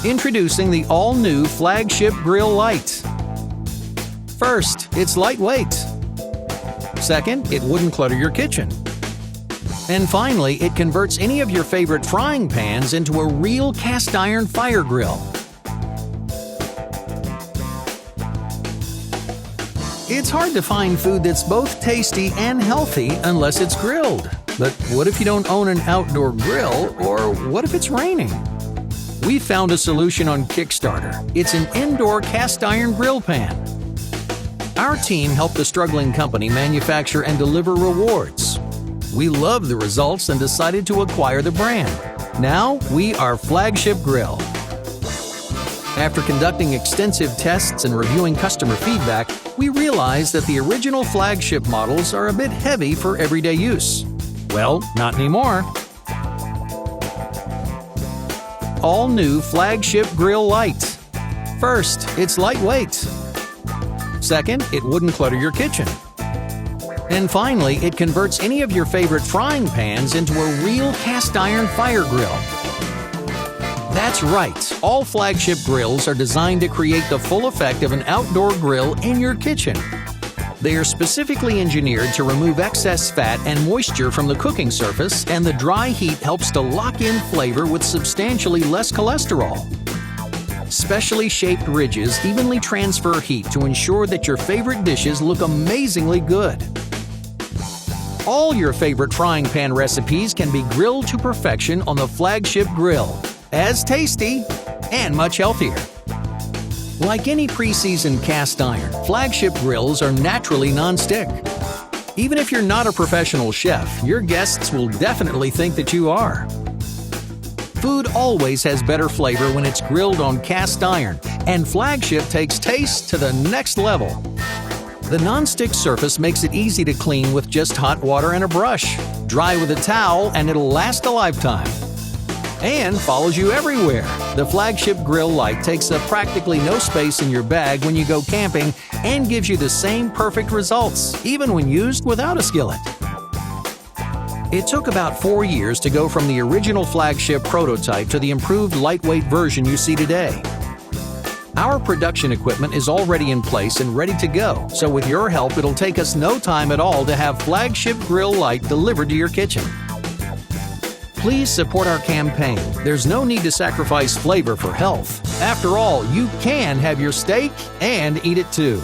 Introducing the all-new Flagship Grill Light. First, it's lightweight. Second, it wouldn't clutter your kitchen. And finally, it converts any of your favorite frying pans into a real cast iron fire grill. It's hard to find food that's both tasty and healthy unless it's grilled. But what if you don't own an outdoor grill, or what if it's raining? We found a solution on Kickstarter. It's an indoor cast iron grill pan. Our team helped the struggling company manufacture and deliver rewards. We loved the results and decided to acquire the brand. Now we are Flagship Grill. After conducting extensive tests and reviewing customer feedback, we realized that the original Flagship models are a bit heavy for everyday use. Well, not anymore. All new Flagship Grill Light. First, it's lightweight. Second, it wouldn't clutter your kitchen. And finally, it converts any of your favorite frying pans into a real cast iron fire grill. That's right, all Flagship grills are designed to create the full effect of an outdoor grill in your kitchen. They are specifically engineered to remove excess fat and moisture from the cooking surface, and the dry heat helps to lock in flavor with substantially less cholesterol. Specially shaped ridges evenly transfer heat to ensure that your favorite dishes look amazingly good. All your favorite frying pan recipes can be grilled to perfection on the Flagship Grill. As tasty and much healthier. Like any pre-seasoned cast iron, Flagship grills are naturally non-stick. Even if you're not a professional chef, your guests will definitely think that you are. Food always has better flavor when it's grilled on cast iron, and Flagship takes taste to the next level. The non-stick surface makes it easy to clean with just hot water and a brush. Dry with a towel and it'll last a lifetime. And follows you everywhere. The Flagship Grill Light takes up practically no space in your bag when you go camping and gives you the same perfect results, even when used without a skillet. It took about 4 years to go from the original Flagship prototype to the improved lightweight version you see today. Our production equipment is already in place and ready to go, so with your help it'll take us no time at all to have Flagship Grill Light delivered to your kitchen. Please support our campaign. There's no need to sacrifice flavor for health. After all, you can have your steak and eat it too.